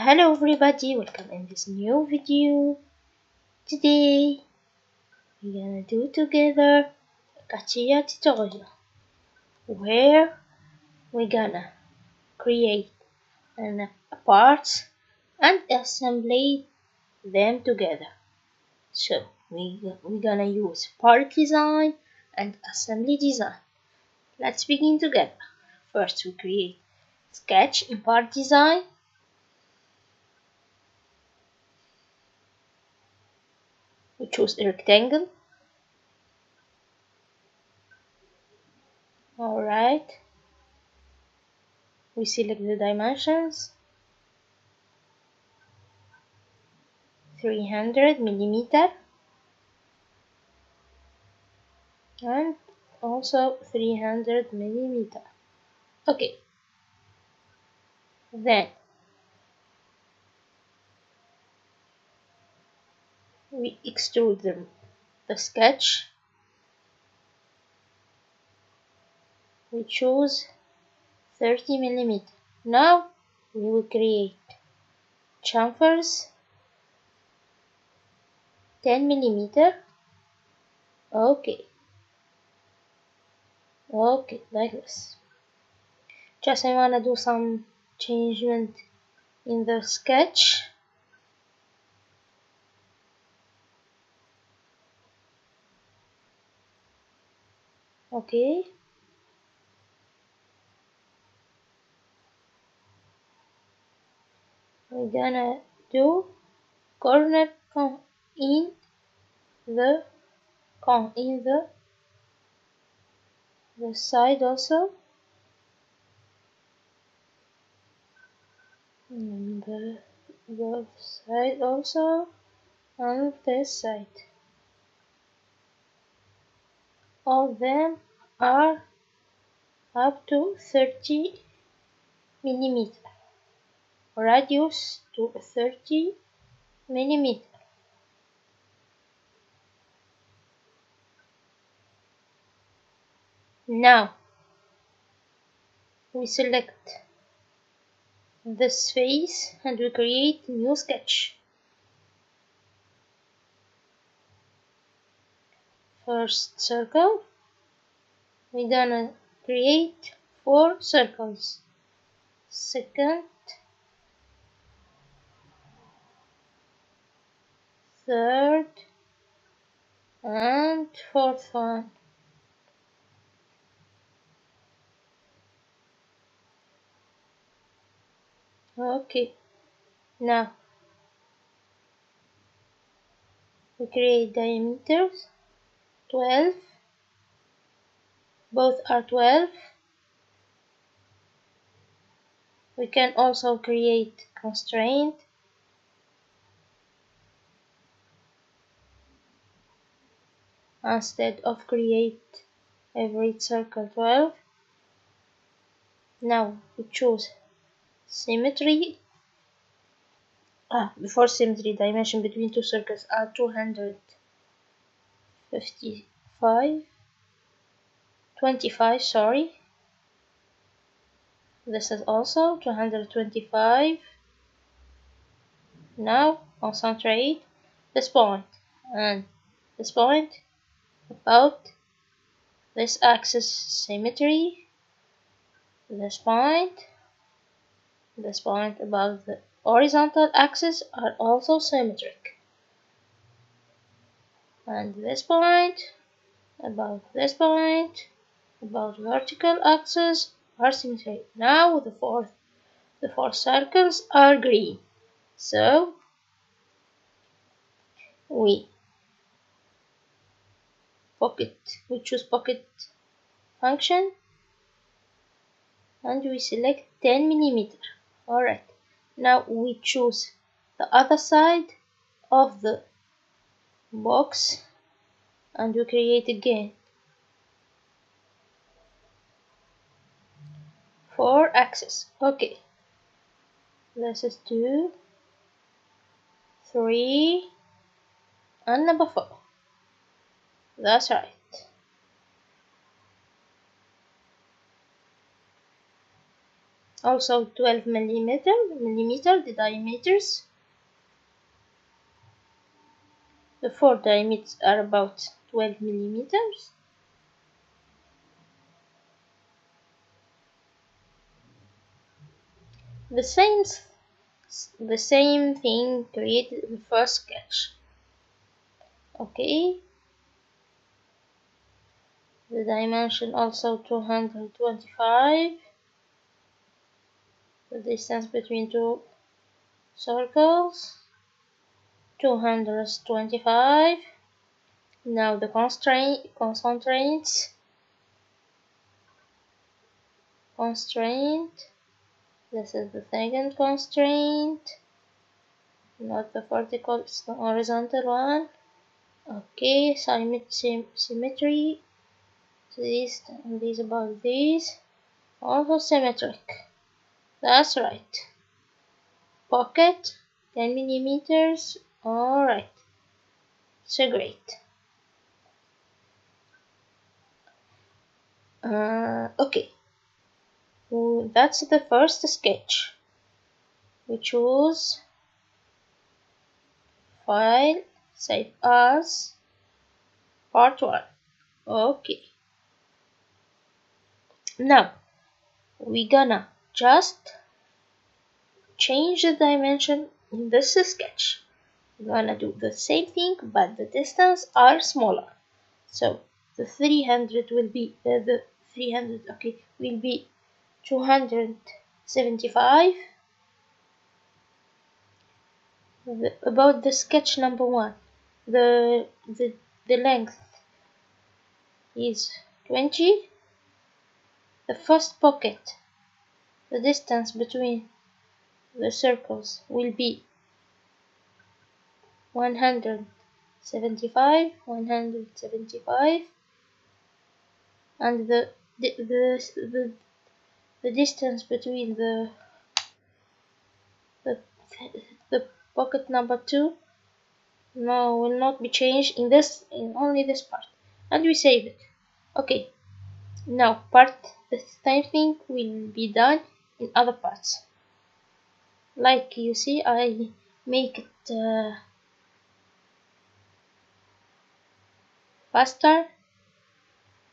Hello everybody, welcome in this new video. Today we're gonna do together a Catia tutorial where we're gonna create parts and assemble them together. So we're gonna use part design and assembly design. Let's begin together. First we create sketch in part design. We choose a rectangle. Alright. We select the dimensions. 300 millimeter and also 300 millimeter. Okay. Then we extrude the sketch. We choose 30 millimeter. Now we will create chamfers 10 millimeter. Okay, like this. Just I wanna do some changement in the sketch. Okay. We're gonna do corner in the side also, and the side also, and this side. All of them are up to 30 millimeter. Radius to 30 millimeter. Now we select this face and we create new sketch. First circle, we're gonna create 4 circles. Second, third, and fourth one. Okay, now we create diameters 12, both are 12. We can also create constraint. Instead of create every circle 12. Now we choose symmetry. Before symmetry, dimension between two circles are 25, sorry. This is also 225. Now concentrate this point and this point about this axis symmetry. This point about the horizontal axis are also symmetric. And this point about vertical axis are symmetric. Now the four circles are green. So we choose pocket function and we select 10 millimeter. Alright, now we choose the other side of the box and we create again 4 axes. Okay, this is 2, 3, and number 4. That's right. also 12 millimeter the diameters. The four diameters are about 12 millimeters. The same thing created the first sketch. Okay, the dimension also 225. The distance between two circles 225. Now the constraint. This is the second constraint, not the vertical, it's the horizontal one. Okay, symmetry. This and this about this. Also symmetric. That's right. Pocket 10 millimeters. Alright. So great. Okay. That's the first sketch. We choose File, Save As, Part 1. Okay. Now, we gonna just change the dimension in this sketch. We're gonna do the same thing, but the distance are smaller. So the 300 will be the 300. Okay, will be 275. About the sketch number 1, the length is 20. The first pocket, the distance between the circles will be 175, and the distance between the, the pocket number 2 no will not be changed in only this part, and we save it. Okay, now the same thing will be done in other parts. Like you see, I make it faster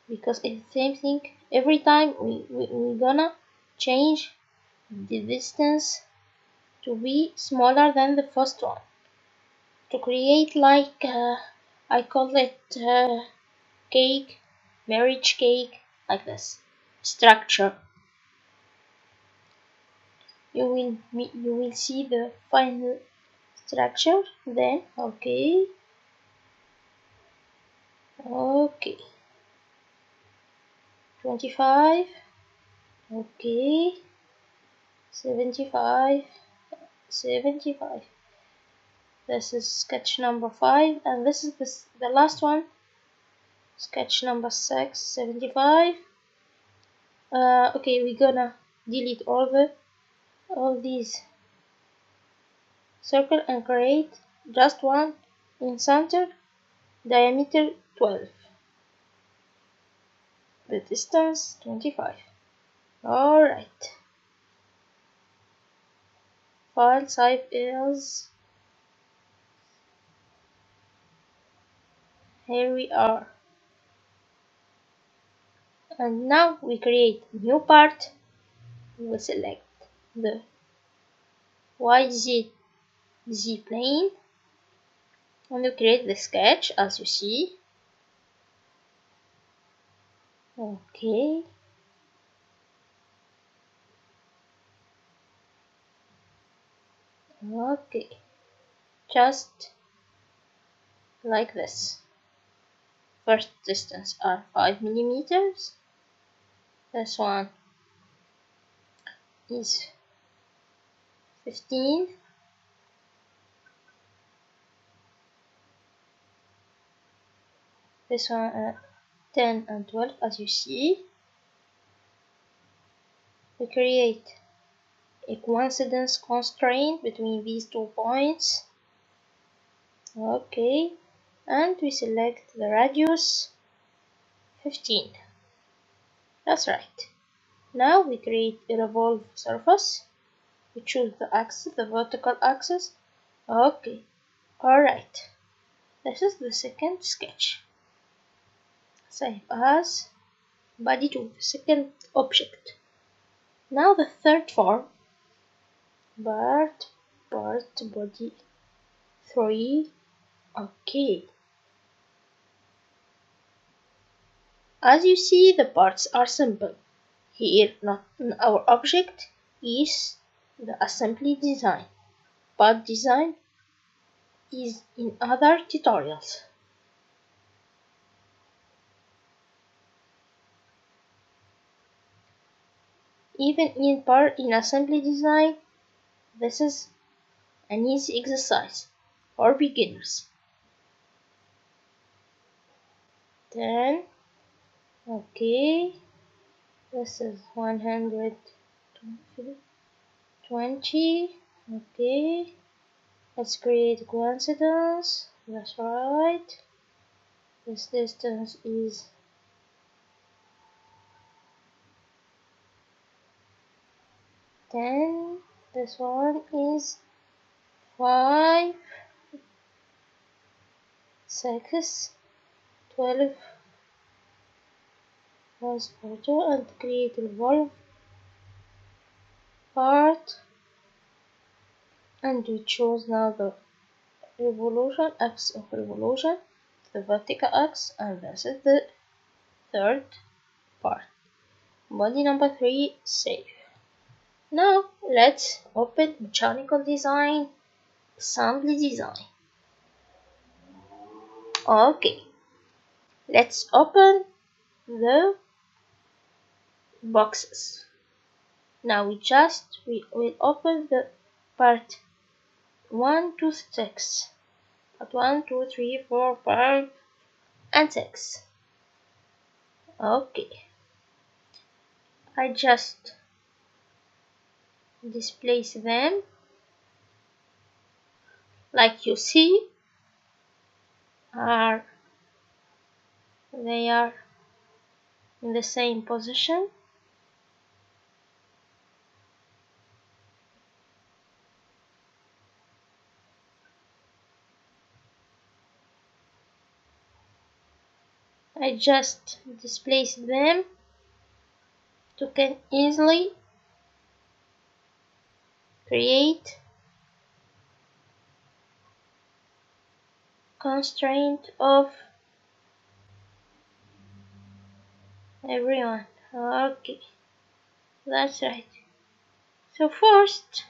because it's the same thing. Every time we're gonna change the distance to be smaller than the first one to create like I call it cake, marriage cake, like this structure. You will see the final structure then. Okay, 25. Okay, 75. This is sketch number 5, and this is the last one, sketch number 6, 75. Okay, we're gonna delete all these circle and create just one in center, diameter 12, the distance 25. Alright, file type is, here we are, and now we create a new part. We select the YZ plane and you create the sketch as you see. Okay, just like this. First distance are 5 millimeters. This one is 15. This one 10 and 12 as you see. We create a coincidence constraint between these 2 points. Okay, and we select the radius 15. That's right. Now we create a revolve surface. We choose the axis, the vertical axis. Okay, alright. This is the second sketch. Save as body 2, the second object. Now the third form. Part body 3. Okay. As you see, the parts are simple. Here, not our object is the assembly design. Part design is in other tutorials. Even in assembly design, this is an easy exercise for beginners. Then, okay, this is 120. Okay, let's create coincidence. That's right. This distance is 10. This one is 5, 6, 12. Was photo and create a revolve part, and we choose now the revolution axis of revolution, the vertical axis, and this is the third part. Body number 3, save. Now let's open mechanical design, assembly design. Okay, let's open the boxes. Now we will open the part 1 to 6. Part 1, 2, 3, 4, 5, and 6. Okay. I just displace them. Like you see, they are in the same position. I just displace them to can easily create constraint of everyone. Okay, that's right. So first,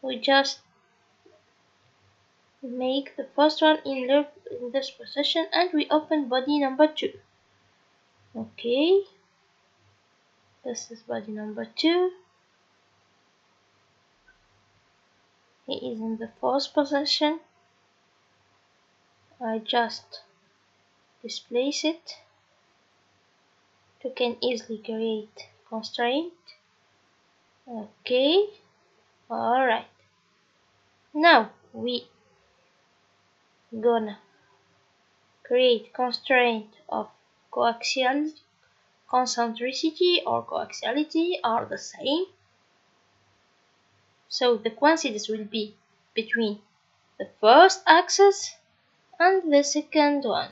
we just make the first one in this position, and we open body number 2. Okay, this is body number 2. He is in the first position. I just displace it to can easily create constraint. Okay, alright. Now we gonna create constraint of coaxial, concentricity or coaxiality are the same. So the coincidence will be between the first axis and the second one.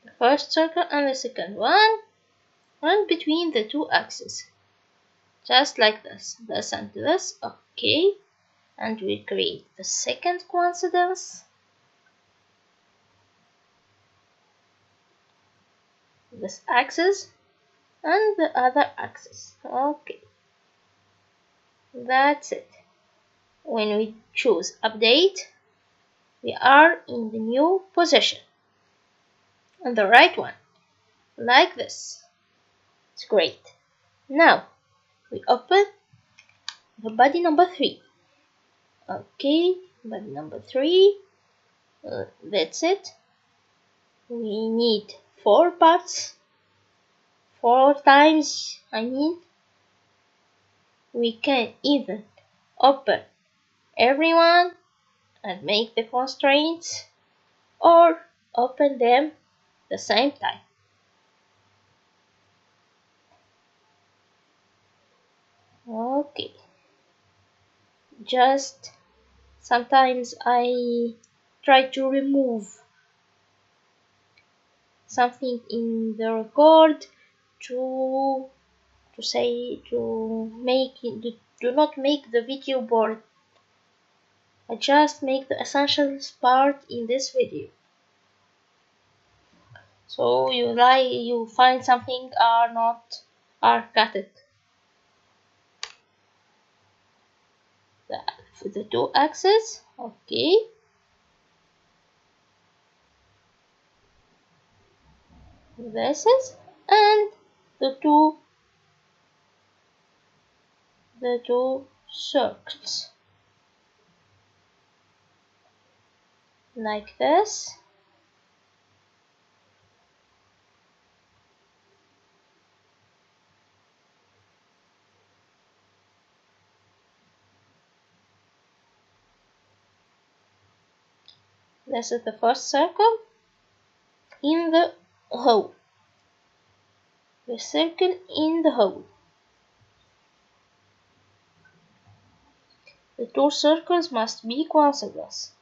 The first circle and the second one, and between the two axes. Just like this and this. Okay. And we create the second coincidence. This axis and the other axis. Okay. That's it. When we choose update, we are in the new position. And the right one. Like this. It's great. Now we open the body number 3. Okay, body number 3. That's it. We need 4 parts. 4 times, we can either open everyone and make the constraints, or open them the same time. Okay, just sometimes I try to remove something in the record to to make it, do not make the video boring. I just make the essentials part in this video. So you find something are cut it. The two axes, okay. This is and the two circles like this. This is the first circle in the hole. The circle in the hole. The two circles must be coincidence.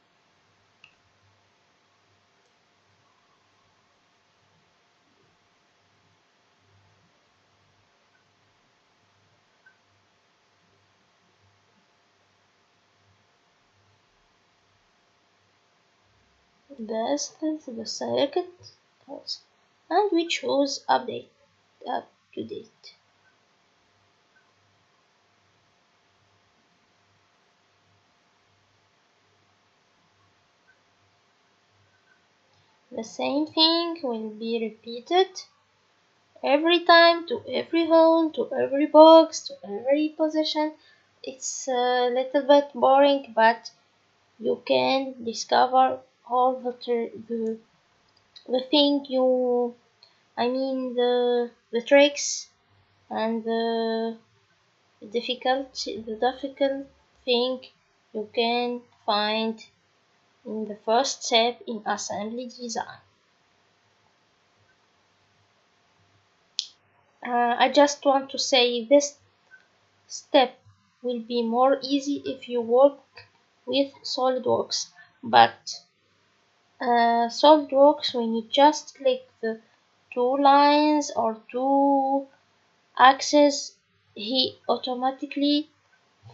This is the second house, and we choose update up to date. The same thing will be repeated every time to every hole, to every box, to every position. It's a little bit boring, but you can discover all the thing you I mean the tricks and the difficult thing you can find in the first step in assembly design. I just want to say this step will be more easy if you work with SolidWorks, but SolidWorks, when you just click the two lines or two axes, he automatically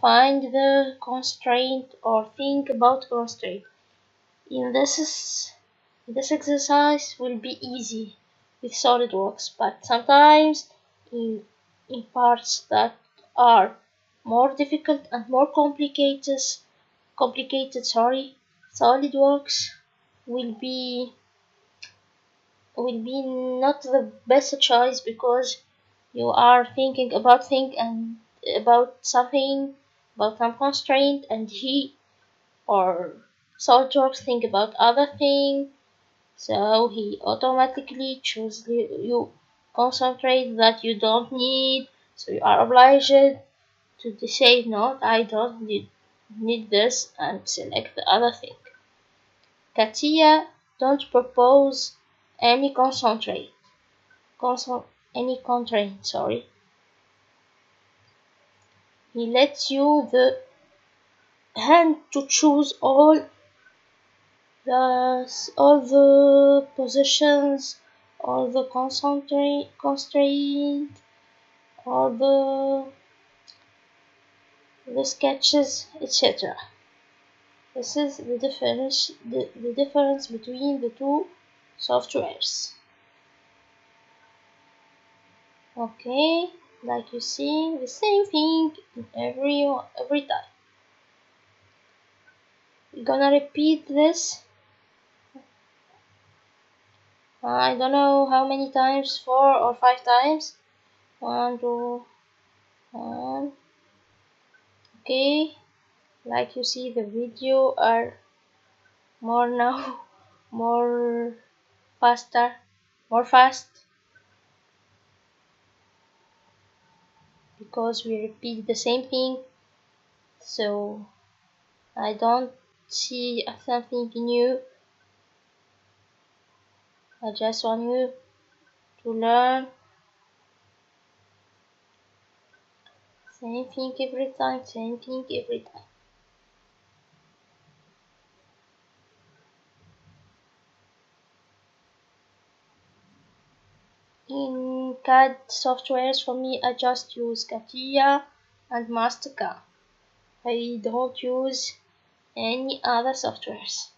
find the constraint or think about constraint. In this exercise will be easy with SolidWorks, but sometimes in parts that are more difficult and more complicated, SolidWorks will be not the best choice because you are thinking about thing and about something about some constraint, and he or SolidWorks think about other thing, so he automatically chooses you concentrate that you don't need, so you are obliged to say no, I don't need this and select the other thing. Catia don't propose any any constraint, sorry. He lets you the hand to choose all the positions, all the constraint, all the sketches, etc. This is the difference between the two softwares. Okay, like you see, the same thing in every time. We're gonna repeat this. I don't know how many times, 4 or 5 times. 1, 2, 1. Okay, like you see, the video are more now, more faster, more fast, because we repeat the same thing. So I don't see something new. I just want you to learn same thing every time, same thing every time. In CAD softwares, for me, I just use Catia and Mastercard. I don't use any other softwares.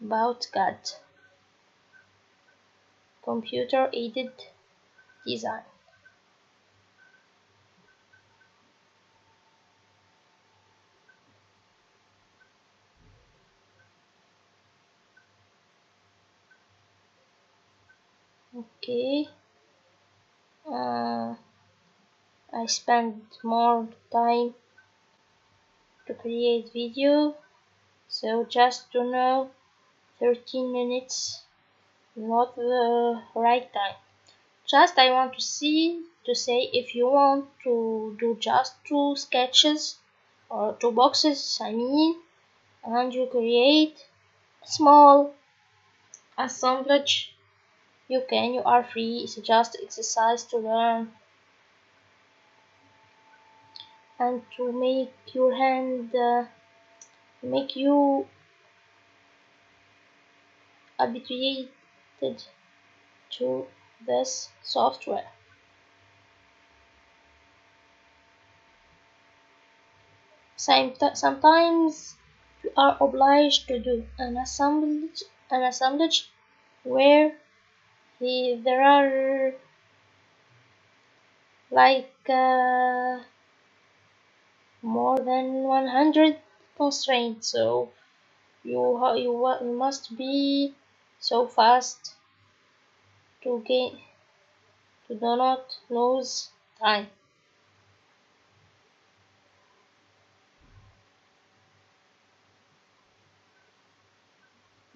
About CAD, computer aided design. Okay, I spend more time to create video, so just to know 13 minutes not the right time. Just I want to say if you want to do just 2 sketches or 2 boxes, I mean, and you create small assemblage, you are free. It's just exercise to learn and to make your hand make you habituated to this software. Sometimes you are obliged to do an assemblage where there are like more than 100 constraints, so you must be so fast to do not lose time.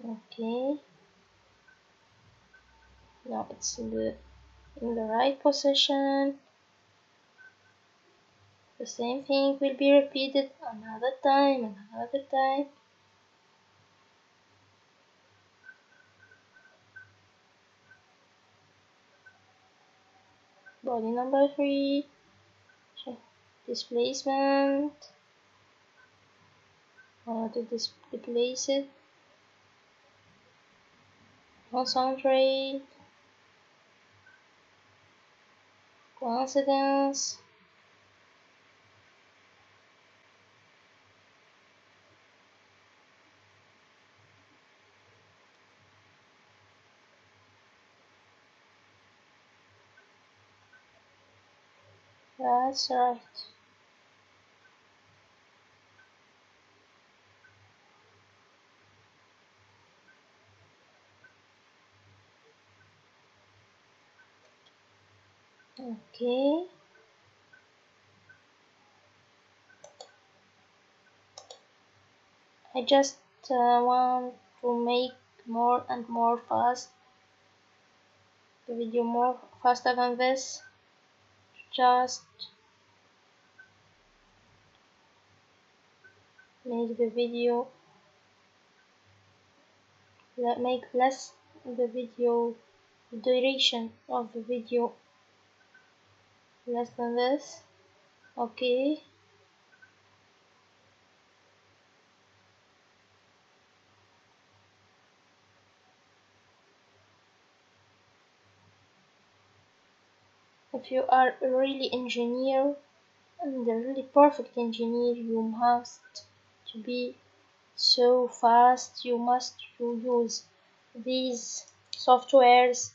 Okay, now it's in the right position. The same thing will be repeated another time and another time. Body number 3, displacement, how to displace it, concentrate, coincidence, that's right. Okay, I just want to make more and more fast the video more faster than this. Just make the video make less the video duration of the video less than this. Okay, if you are a really engineer and a really perfect engineer, you must to be so fast. You must to use these softwares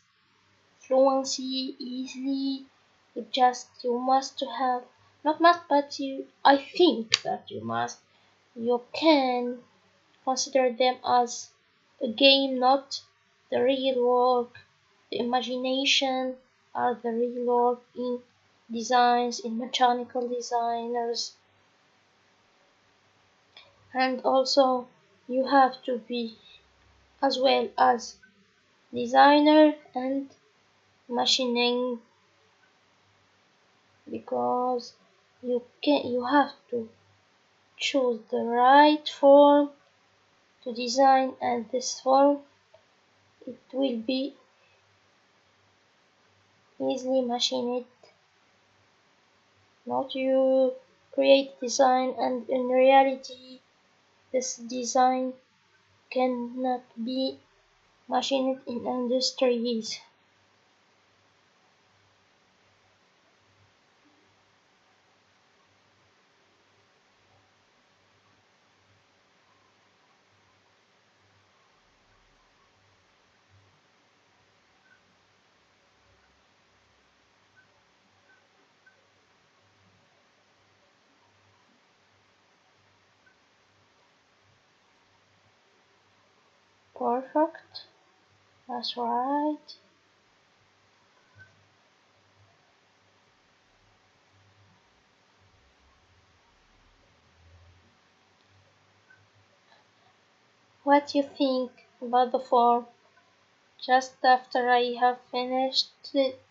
fluency easily. You must have not must, but I think that you can consider them as a game, not the real work. The imagination are the real work in designs, in mechanical designers. And also you have to be as well as designer and machining, because you have to choose the right form to design and this form, it will be easily machined. Not you create design and in reality this design cannot be machined in industries. Perfect. That's right. What you think about the form? Just after I have finished it,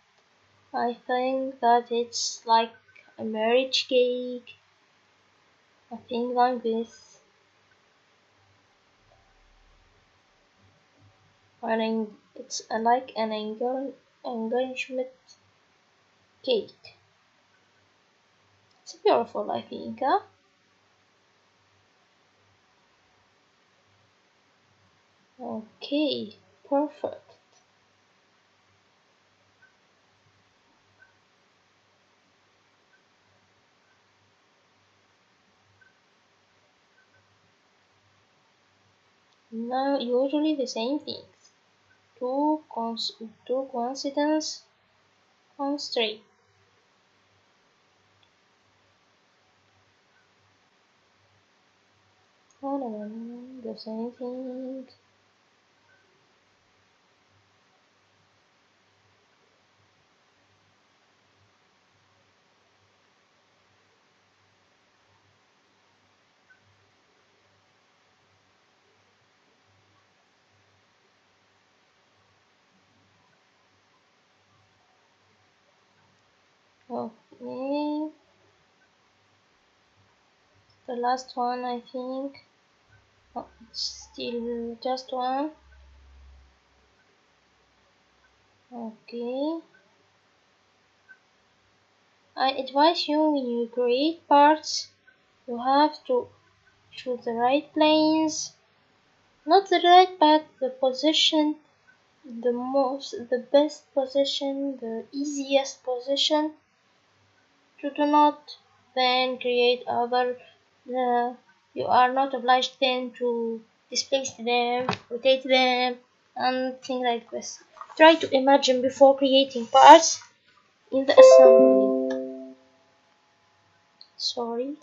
I think that it's like a marriage cake. I think like this. It's like an engagement cake. It's beautiful, I think. Huh? Okay, perfect. Now, usually the same things. Two coincidence on straight. No, no, no, no, the same thing. Okay, the last one, I think. Oh, it's still just one. Okay. I advise you when you create parts, you have to choose the right planes, not the right but the position, the best position, the easiest position to do not then create other. Uh, you are not obliged then to displace them, rotate them, and things like this. Try to imagine before creating parts in the assembly. Sorry.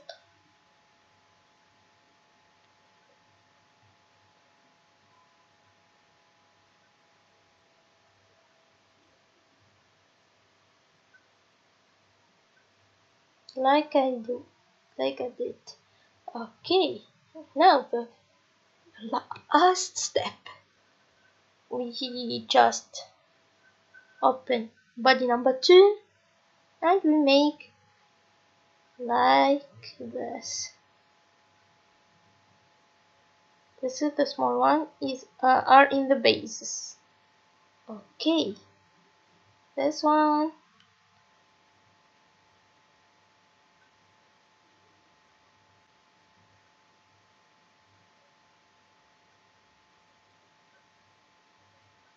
Like I do, like I did. Okay, now the last step. We just open body number 2 and we make like this. This is the small one is are in the bases. Okay, this one.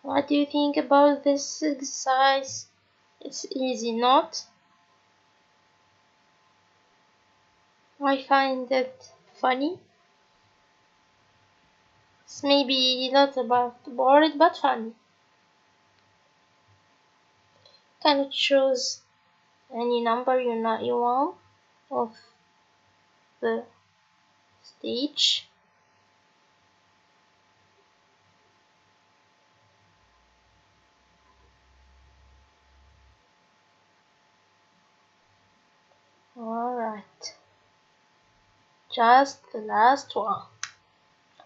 What do you think about this exercise? It's easy, not? I find it funny. It's maybe not about bored, but funny. Can you choose any number you want of the stage? Alright, just the last one,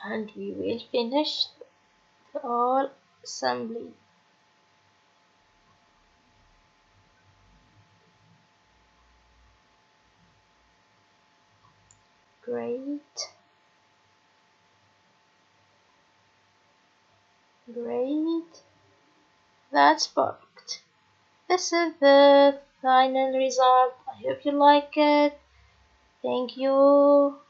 and we will finish the all assembly. Great. Great. That's perfect. This is the final result. I hope you like it. Thank you.